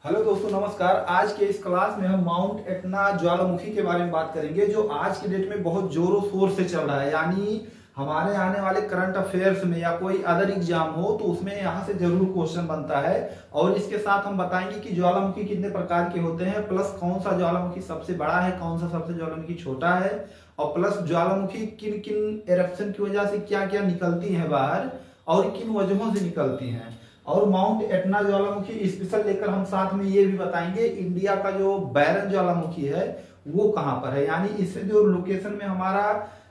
Hello दोस्तों, नमस्कार। आज के इस क्लास में हम माउंट एटना ज्वालामुखी के बारे में बात करेंगे, जो आज के डेट में बहुत जोरों शोर से चल रहा है। यानी हमारे आने वाले करंट अफेयर्स में या कोई अदर एग्जाम हो तो उसमें यहाँ से जरूर क्वेश्चन बनता है। और इसके साथ हम बताएंगे कि ज्वालामुखी कितने प्रकार के होते हैं, प्लस कौन सा ज्वालामुखी सबसे बड़ा है, कौन सा सबसे ज्वालामुखी छोटा है, और प्लस ज्वालामुखी किन किन एरप्शन की वजह से क्या क्या निकलती है बाहर और किन वजहों से निकलती हैं। और माउंट एटना ज्वालामुखी स्पेशल लेकर हम साथ में ये भी बताएंगे इंडिया का जो बैरन ज्वालामुखी है वो कहां पर है, यानी इससे जो लोकेशन में हमारा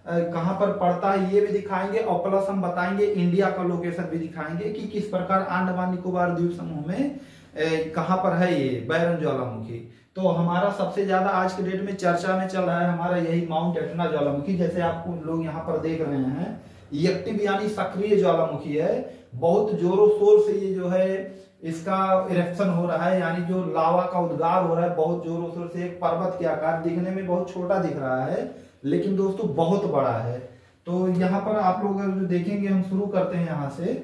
कहां पर पड़ता है ये भी दिखाएंगे। और प्लस हम बताएंगे इंडिया का लोकेशन भी दिखाएंगे कि किस प्रकार अंडमान निकोबार द्वीप समूह में कहां पर है ये बैरन ज्वालामुखी। तो हमारा सबसे ज्यादा आज के डेट में चर्चा में चल रहा है हमारा यही माउंट एटना ज्वालामुखी। जैसे आपको लोग यहाँ पर देख रहे हैं, एक्टिव यानी सक्रिय ज्वालामुखी है। बहुत जोरों शोर से ये जो है इसका इरेक्शन हो रहा है, यानी जो लावा का उद्गार हो रहा है बहुत जोरों शोर से। एक पर्वत के आकार, दिखने में बहुत छोटा दिख रहा है लेकिन दोस्तों बहुत बड़ा है। तो यहाँ पर आप लोग जो देखेंगे, हम शुरू करते हैं यहाँ से।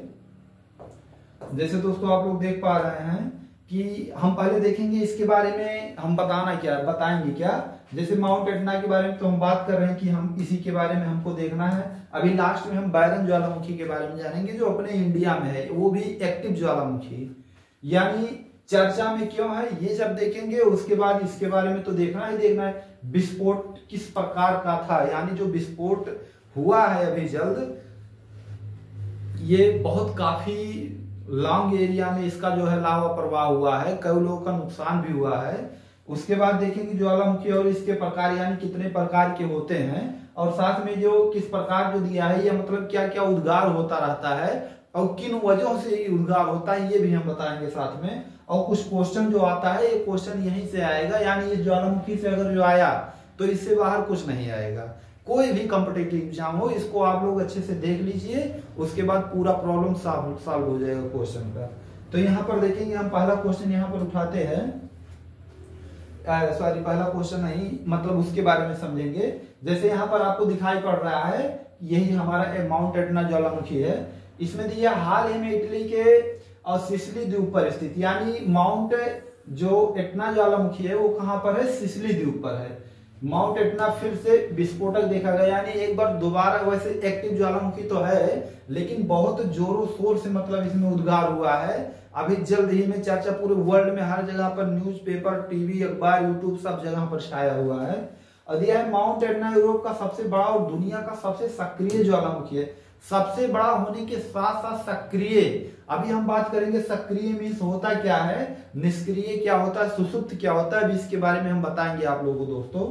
जैसे दोस्तों आप लोग देख पा रहे हैं कि हम पहले देखेंगे इसके बारे में हम बताएंगे क्या। जैसे माउंट एटना के बारे में तो हम बात कर रहे हैं कि हम इसी के बारे में हमको देखना है। अभी लास्ट में हम बैरन ज्वालामुखी के बारे में जानेंगे जो अपने इंडिया में है, वो भी एक्टिव ज्वालामुखी, यानी चर्चा में क्यों है ये सब देखेंगे। उसके बाद इसके बारे में तो देखना है विस्फोट किस प्रकार का था, यानी जो विस्फोट हुआ है अभी जल्द, ये बहुत काफी लॉन्ग एरिया में इसका जो है लावा प्रवाह हुआ है, कई लोगों का नुकसान भी हुआ है। उसके बाद देखेंगे ज्वालामुखी और इसके प्रकार, यानी कितने प्रकार के होते हैं, और साथ में जो किस प्रकार जो दिया है ये मतलब क्या क्या उद्गार होता रहता है और किन वजहों से ये उद्गार होता है ये भी हम बताएंगे साथ में। और कुछ क्वेश्चन जो आता है ये क्वेश्चन यहीं से आएगा, यानी ये ज्वालामुखी से अगर जो आया तो इससे बाहर कुछ नहीं आएगा। कोई भी कॉम्पिटिटिव एग्जाम हो, इसको आप लोग अच्छे से देख लीजिए, उसके बाद पूरा प्रॉब्लम सॉल्व हो जाएगा क्वेश्चन का। तो यहाँ पर देखेंगे हम पहला क्वेश्चन यहाँ पर उठाते हैं, पहला क्वेश्चन नहीं, मतलब उसके बारे में समझेंगे। जैसे यहाँ पर आपको दिखाई पड़ रहा है यही हमारा माउंट एटना ज्वालामुखी है। इसमें दिया हाल ही में इटली के और सिसिली द्वीप पर स्थित, यानी माउंट जो एटना ज्वालामुखी है वो कहां पर है, सिसिली द्वीप पर है। माउंट एटना फिर से विस्फोटक देखा गया, यानी एक बार दोबारा, वैसे एक्टिव ज्वालामुखी तो है लेकिन बहुत जोरों शोर से मतलब इसमें उद्गार हुआ है। अभी जल्द ही में चर्चा पूरे वर्ल्ड में हर जगह पर न्यूज़पेपर, टीवी, अखबार, यूट्यूब सब जगह पर छाया हुआ है। और यह है माउंट एटना यूरोप का सबसे बड़ा और दुनिया का सबसे सक्रिय ज्वालामुखी है। सबसे बड़ा होने के साथ साथ सक्रिय, अभी हम बात करेंगे सक्रिय मीन्स होता क्या है, निष्क्रिय क्या होता है, सुषुप्त क्या होता है, अभी इसके बारे में हम बताएंगे आप लोगों को दोस्तों।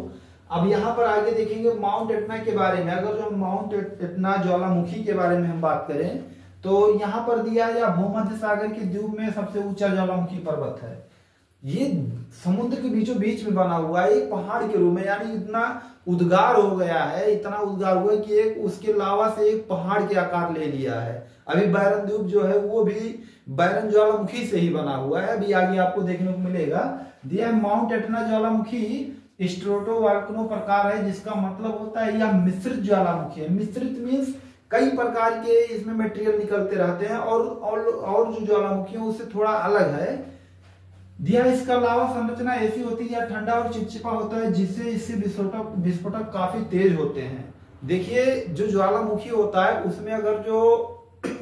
अब यहाँ पर आगे देखेंगे माउंट एटना के बारे में। अगर जो माउंट एटना ज्वालामुखी के बारे में हम बात करें तो यहाँ पर दिया है भूमध्य सागर के द्वीप में सबसे ऊंचा ज्वालामुखी पर्वत है। ये समुद्र के बीचों बीच में बना हुआ है, एक पहाड़ के रूप में, यानी इतना उद्गार हो गया है, इतना उद्गार हुआ है कि एक उसके लावा से एक पहाड़ के आकार ले लिया है। अभी बैरन द्वीप जो है वो भी बैरन ज्वालामुखी से ही बना हुआ है, अभी आगे आपको देखने को मिलेगा। दिया माउंट एटना ज्वालामुखी स्ट्रेटोवॉल्केनो प्रकार है, जिसका मतलब होता है यह मिश्रित ज्वालामुखी है। मिश्रित मीन्स कई प्रकार के इसमें मटेरियल निकलते रहते हैं और जो ज्वालामुखी है उससे थोड़ा अलग है। दिया इसका लावा संरचना ऐसी होती है या ठंडा और चिपचिपा होता है, जिससे इससे विस्फोटक काफी तेज होते हैं। देखिए जो ज्वालामुखी होता है उसमें अगर जो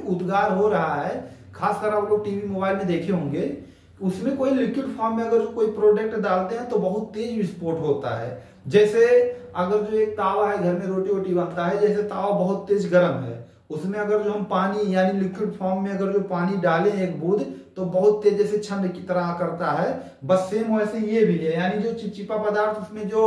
उद्गार हो रहा है, खासकर आप लोग टीवी मोबाइल में देखे होंगे, उसमें कोई लिक्विड फॉर्म में अगर कोई प्रोडक्ट डालते हैं तो बहुत तेज विस्फोट होता है। जैसे अगर जो एक तावा है, घर में रोटी वोटी बनता है, जैसे तावा बहुत तेज गर्म है, उसमें अगर जो हम पानी यानी लिक्विड फॉर्म में अगर जो पानी डालें एक बूंद तो बहुत तेज जैसे छंद की तरह करता है। बस सेम वैसे ये भी है, यानी जो चिपचिपा पदार्थ उसमें जो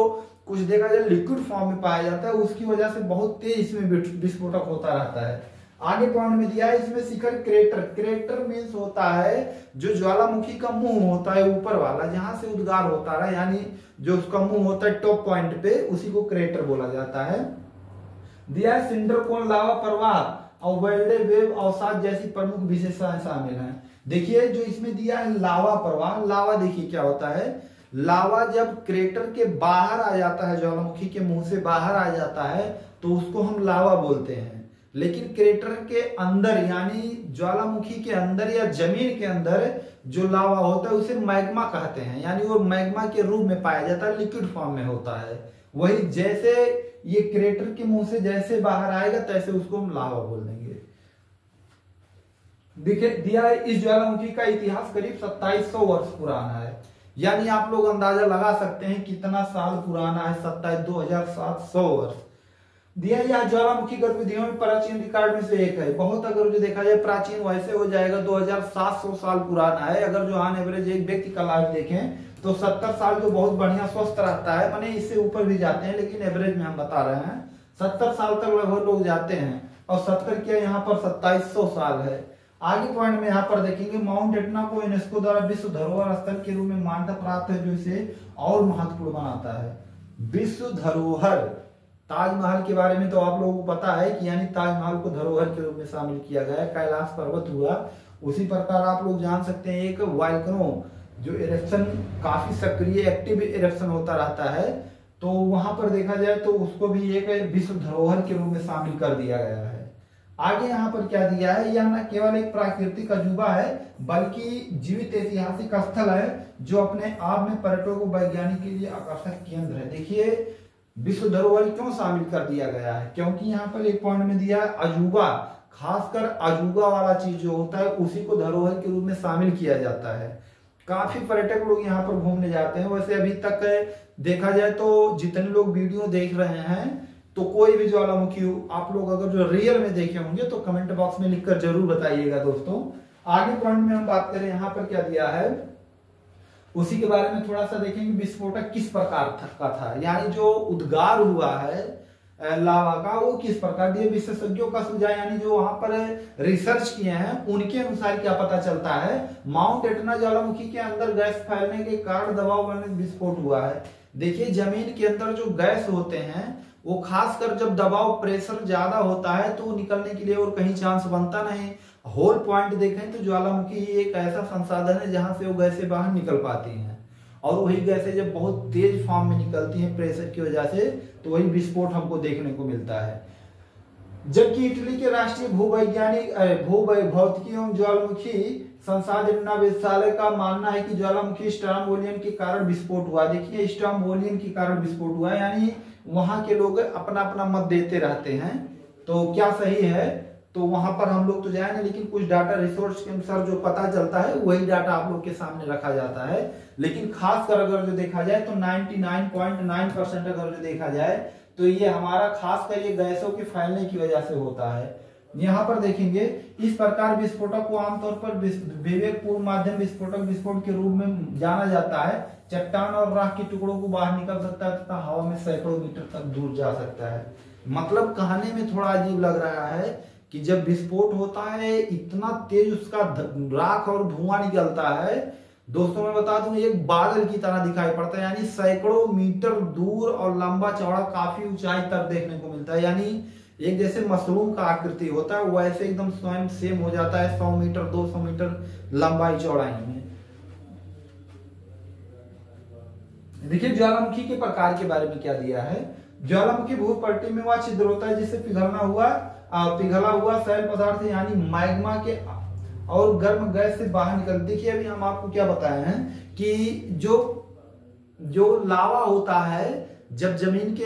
कुछ देखा जाए लिक्विड फॉर्म में पाया जाता है उसकी वजह से बहुत तेज इसमें विस्फोटक होता रहता है। आगे पॉइंट में दिया है इसमें शिखर क्रेटर। क्रेटर मीन्स होता है जो ज्वालामुखी का मुंह होता है ऊपर वाला, जहां से उद्गार होता है, यानी जो उसका मुंह होता है टॉप पॉइंट पे, उसी को क्रेटर बोला जाता है। दिया है सिंडर कोन लावा प्रवाह और वेल्डे वेव अवसाद जैसी प्रमुख विशेषताएं शामिल हैं। देखिए जो इसमें दिया है लावा प्रवाह, लावा देखिए क्या होता है, लावा जब क्रेटर के बाहर आ जाता है, ज्वालामुखी के मुंह से बाहर आ जाता है तो उसको हम लावा बोलते हैं। लेकिन क्रेटर के अंदर यानी ज्वालामुखी के अंदर या जमीन के अंदर जो लावा होता है उसे मैग्मा कहते हैं, यानी वो मैग्मा के रूप में पाया जाता है, लिक्विड फॉर्म में होता है। वही जैसे ये क्रेटर के मुंह से जैसे बाहर आएगा तैसे उसको हम लावा बोल देंगे। दिया है इस ज्वालामुखी का इतिहास करीब 2700 वर्ष पुराना है, यानी आप लोग अंदाजा लगा सकते हैं कितना साल पुराना है, 2700 वर्ष। दिया यह ज्वालामुखी गतिविधियों में प्राचीन रिकॉर्ड में से एक है। बहुत अगर जो देखा जाए प्राचीन वैसे हो जाएगा 2700 साल पुराना है। अगर जो ऑन एवरेज एक व्यक्ति का लाइफ देखें तो 70 साल जो बहुत बढ़िया स्वस्थ रहता है, माने इससे ऊपर भी जाते हैं, लेकिन एवरेज में हम बता रहे हैं 70 साल तक लगभग लोग जाते हैं, और 70 क्या यहाँ पर 2700 साल है। आगे पॉइंट में यहाँ पर देखेंगे माउंट एटना को यूनेस्को द्वारा विश्व धरोहर स्थल के रूप में मान्यता प्राप्त है, जो इसे और महत्वपूर्ण बनाता है। विश्व धरोहर, ताजमहल के बारे में तो आप लोगों को पता है कि यानी ताजमहल को धरोहर के रूप में शामिल किया गया है। कैलाश पर्वत हुआ, उसी प्रकार आप लोग जान सकते हैं एक वोल्केनो जो इरेप्शन काफी सक्रिय एक्टिव इरेप्शन होता रहता है, तो वहां पर देखा जाए तो उसको भी एक विश्व धरोहर के रूप में शामिल कर दिया गया है। आगे यहाँ पर क्या दिया है, यह न केवल एक प्राकृतिक अजूबा है बल्कि जीवित ऐतिहासिक स्थल है जो अपने आप में पर्यटकों को वैज्ञानिक के लिए आकर्षक केंद्र है। देखिए विश्व धरोहर क्यों शामिल कर दिया गया है, क्योंकि यहाँ पर एक पॉइंट में दिया है अजूबा, खासकर अजूबा वाला चीज जो होता है उसी को धरोहर के रूप में शामिल किया जाता है। काफी पर्यटक लोग यहाँ पर घूमने जाते हैं। वैसे अभी तक देखा जाए तो जितने लोग वीडियो देख रहे हैं तो कोई भी ज्वालामुखी आप लोग अगर जो रियल में देखे होंगे तो कमेंट बॉक्स में लिखकर जरूर बताइएगा दोस्तों। आगे पॉइंट में हम बात करें, यहाँ पर क्या दिया है उसी के बारे में थोड़ा सा देखेंगे। विस्फोटक किस प्रकार का था, यानी जो उद्गार हुआ है लावा का वो किस प्रकार दिए, विशेषज्ञों का सुझाव, यानी जो वहां पर रिसर्च किए हैं उनके अनुसार क्या पता चलता है। माउंट एटना ज्वालामुखी के अंदर गैस फैलने के कारण दबाव बनने विस्फोट हुआ है। देखिए जमीन के अंदर जो गैस होते हैं वो खासकर जब दबाव प्रेशर ज्यादा होता है तो निकलने के लिए और कहीं चांस बनता नहीं। होल पॉइंट देखें तो ज्वालामुखी ही एक ऐसा संसाधन है जहां से वो गैसें बाहर निकल पाती हैं, और वही गैसें जब बहुत तेज फॉर्म में निकलती हैं प्रेशर की वजह से तो वही विस्फोट हमको देखने को मिलता है। जबकि इटली के राष्ट्रीय भौतिकी एवं ज्वालामुखी संसाधन निदेशालय का मानना है कि ज्वालामुखी स्ट्रोम्बोलियन के कारण विस्फोट हुआ। देखिए स्ट्रोम्बोलियन के कारण विस्फोट हुआ, यानी वहां के लोग अपना अपना मत देते रहते हैं, तो क्या सही है तो वहां पर हम लोग तो जाएंगे, लेकिन कुछ डाटा रिसोर्स के अनुसार जो पता चलता है वही डाटा आप लोग के सामने रखा जाता है। लेकिन खासकर अगर जो देखा जाए तो 99.9% अगर जो देखा जाए तो ये हमारा खासकर ये गैसों के फैलने की वजह से होता है। यहाँ पर देखेंगे इस प्रकार विस्फोटक को आमतौर पर विवेकपूर्ण माध्यम विस्फोट के रूप में जाना जाता है। चट्टान और राख के टुकड़ों को बाहर निकल सकता है तथा हवा में सैकड़ों मीटर तक दूर जा सकता है। मतलब कहने में थोड़ा अजीब लग रहा है कि जब विस्फोट होता है इतना तेज उसका राख और धुआं निकलता है, दोस्तों मैं बता दूं एक बादल की तरह दिखाई पड़ता है, यानी सैकड़ों मीटर दूर और लंबा चौड़ा काफी ऊंचाई तक देखने को मिलता है। यानी एक जैसे मशरूम का आकृति होता है वैसे एकदम स्वयं सेम हो जाता है 100 मीटर 200 मीटर लंबाई चौड़ाई में। देखिए ज्वालामुखी के प्रकार के बारे में क्या दिया है। ज्वालामुखी भूपट्टी में वह छिद्र होता है जिससे पिघला हुआ शैल पदार्थ यानी मैग्मा के और गर्म गैस से बाहर निकल। देखिए अभी हम आपको क्या बताए हैं कि जो लावा होता है जब जमीन के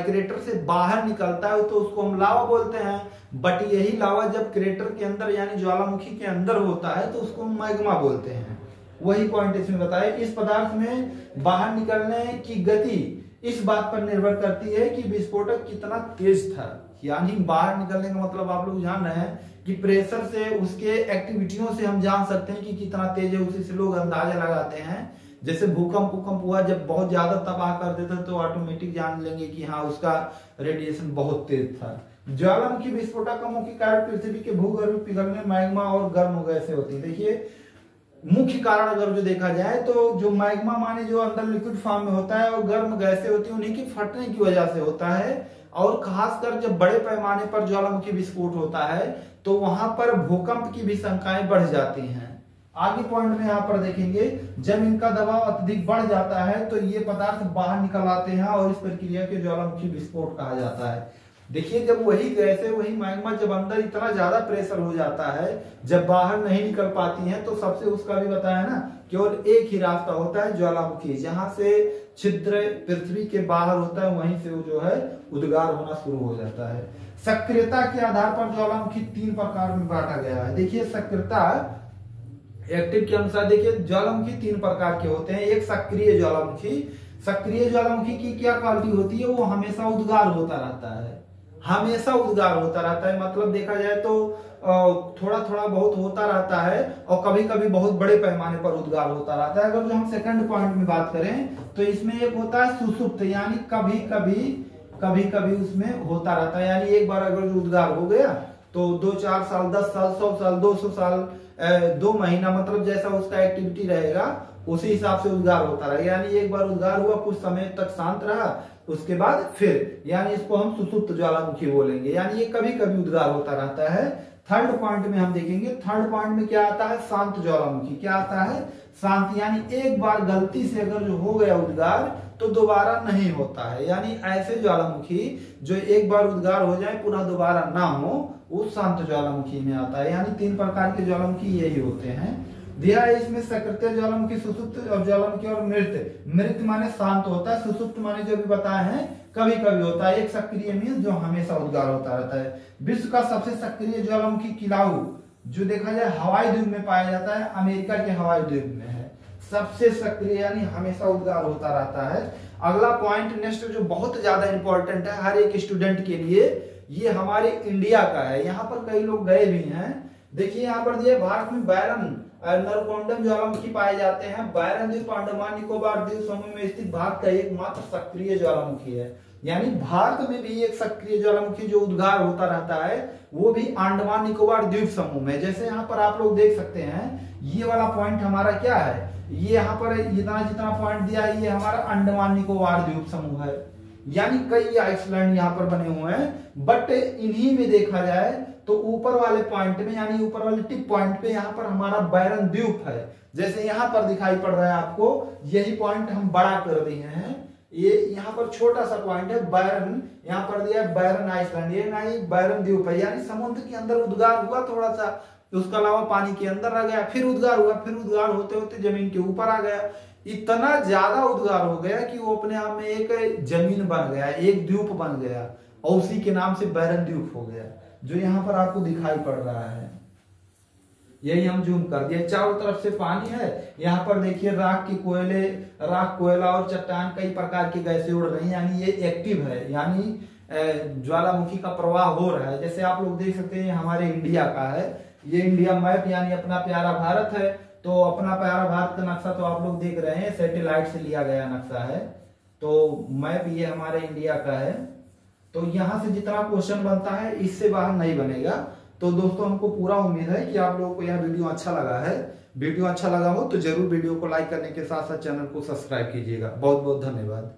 क्रेटर से बाहर निकलता है तो उसको हम लावा बोलते हैं, बट यही लावा जब क्रेटर के अंदर यानी ज्वालामुखी के अंदर होता है तो उसको हम मैग्मा बोलते हैं। वही पॉइंट इसमें बताया। इस पदार्थ में बाहर निकलने की गति इस बात पर निर्भर करती है कि विस्फोटक कितना तेज था, यानी बाहर निकलने का मतलब आप लोग जान रहे हैं कि प्रेशर से उसके एक्टिविटियों से हम जान सकते हैं कि कितना तेज है, उसी से लोग अंदाजा लगाते हैं। जैसे भूकंप हुआ जब बहुत ज्यादा तबाह कर देता तो ऑटोमेटिक जान लेंगे कि हाँ उसका रेडिएशन बहुत तेज था। ज्वालामुखी विस्फोटक का मुख्य कारण पृथ्वी के भूगर्भ पिघलने मैग्मा और गर्म गैसें होती है। देखिए मुख्य कारण अगर जो देखा जाए तो जो मैग्मा माने जो अंदर लिक्विड फॉर्म में होता है और गर्म गैसें होती है उन्हीं की फटने की वजह से होता है। और खासकर जब बड़े पैमाने पर ज्वालामुखी विस्फोट होता है तो वहां पर भूकंप की भी शंकाएं बढ़ जाती हैं। आगे पॉइंट में यहाँ पर देखेंगे जब इनका दबाव अत्यधिक बढ़ जाता है तो ये पदार्थ बाहर निकल आते हैं और इस प्रक्रिया के ज्वालामुखी विस्फोट कहा जाता है। देखिए जब वही गैस है, वही मैग्मा जब अंदर इतना ज्यादा प्रेशर हो जाता है, जब बाहर नहीं निकल पाती हैं, तो सबसे उसका भी बताया ना, केवल एक ही रास्ता होता है ज्वालामुखी, जहां से छिद्र पृथ्वी के बाहर होता है वहीं से वो जो है उद्गार होना शुरू हो जाता है। सक्रियता के आधार पर ज्वालामुखी 3 प्रकार में बांटा गया है। देखिए सक्रियता एक्टिव के अनुसार देखिए ज्वालामुखी 3 प्रकार के होते हैं। एक सक्रिय ज्वालामुखी, सक्रिय ज्वालामुखी की क्या क्वालिटी होती है, वो हमेशा उद्गार होता रहता है, हमेशा उद्गार होता रहता है। मतलब देखा जाए तो थोड़ा थोड़ा बहुत होता रहता है और कभी कभी बहुत बड़े पैमाने पर उद्गार होता रहता है। अगर जो हम सेकंड पॉइंट में बात करें तो इसमें एक होता है सुसुप्त, यानी कभी कभी उसमें होता रहता है, यानी एक बार अगर जो उद्गार हो गया तो 2-4 साल, 10 साल, 100 साल, 200 साल, 2 महीना, मतलब जैसा उसका एक्टिविटी रहेगा उसी हिसाब से उद्गार होता रहेगा। यानी एक बार उद्गार हुआ, कुछ समय तक शांत रहा, उसके बाद फिर, यानी इसको हम सुसुप्त ज्वालामुखी बोलेंगे, यानी ये कभी कभी उद्गार होता रहता है। थर्ड पॉइंट में हम देखेंगे, थर्ड पॉइंट में क्या आता है, शांत ज्वालामुखी। क्या आता है, शांत, यानी एक बार गलती से अगर जो हो गया उद्गार तो दोबारा नहीं होता है। यानी ऐसे ज्वालामुखी जो एक बार उद्गार हो जाए पुनः दोबारा ना हो, वो शांत ज्वालामुखी में आता है। यानी 3 प्रकार के ज्वालामुखी यही होते हैं। दिया है इसमें सक्रिय ज्वालामुखी, सुसुप्त और ज्वालामुखी और मृत। मृत माने शांत होता है, सुसुप्त माने जो भी बताए हैं कभी कभी होता है, एक सक्रिय मीन्स जो हमेशा उद्गार होता रहता है। विश्व का सबसे सक्रिय ज्वालामुखी किलाऊ, जो देखा जाए हवाई द्वीप में पाया जाता है, अमेरिका के हवाई द्वीप में है सबसे सक्रिय, यानी हमेशा उद्गार होता रहता है। अगला पॉइंट नेक्स्ट जो बहुत ज्यादा इंपॉर्टेंट है हर एक स्टूडेंट के लिए, ये हमारे इंडिया का है। यहाँ पर कई लोग गए भी हैं। देखिए यहाँ पर दिए भारत में बैरन नरकोंडम ज्वालामुखी पाए जाते हैं। बैरन द्वीप अंडमान निकोबार द्वीप समूह में स्थित भारत का एकमात्र सक्रिय ज्वालामुखी है। यानी भारत में भी एक सक्रिय ज्वालामुखी जो उद्गार होता रहता है, वो भी अंडमान निकोबार द्वीप समूह में। जैसे यहाँ पर आप लोग देख सकते हैं, ये वाला पॉइंट हमारा क्या है, ये यहाँ पर जितना जितना पॉइंट दिया है ये हमारा अंडमान निकोबार द्वीप समूह है। यानी कई आइसलैंड यहाँ पर बने हुए हैं, बट इन्हीं में देखा जाए तो ऊपर वाले पॉइंट में, यानी ऊपर वाले टिप पॉइंट पे यहाँ पर हमारा बैरन द्वीप है। जैसे यहाँ पर दिखाई पड़ रहा है आपको, यही पॉइंट हम बड़ा कर दिए हैं। ये यहाँ पर छोटा सा पॉइंट है बैरन, यहाँ पर दिया है बैरन आइसलैंड, ये नहीं बैरन द्वीप है। यानी समुद्र के अंदर उद्गार हुआ थोड़ा सा, उसके अलावा पानी के अंदर रह गया, फिर उद्गार हुआ, फिर उद्गार होते होते जमीन के ऊपर आ गया। इतना ज्यादा उद्गार हो गया कि वो अपने आप में एक जमीन बन गया, एक द्वीप बन गया, और उसी के नाम से बैरन द्वीप हो गया, जो यहाँ पर आपको दिखाई पड़ रहा है। यही हम जूम कर दिए, चारों तरफ से पानी है। यहाँ पर देखिए राख के कोयले, राख, कोयला और चट्टान कई प्रकार की गैसें उड़ रही हैं, यानी ये एक्टिव है, यानी ज्वालामुखी का प्रवाह हो रहा है। जैसे आप लोग देख सकते हैं हमारे इंडिया का है, ये इंडिया मैप, यानी अपना प्यारा भारत है। तो अपना प्यारा भारत का नक्शा तो आप लोग देख रहे हैं, सैटेलाइट से लिया गया नक्शा है। तो मैप ये हमारे इंडिया का है। तो यहाँ से जितना क्वेश्चन बनता है इससे बाहर नहीं बनेगा। तो दोस्तों हमको पूरा उम्मीद है कि आप लोगों को यह वीडियो अच्छा लगा है। वीडियो अच्छा लगा हो तो जरूर वीडियो को लाइक करने के साथ साथ चैनल को सब्सक्राइब कीजिएगा। बहुत बहुत धन्यवाद।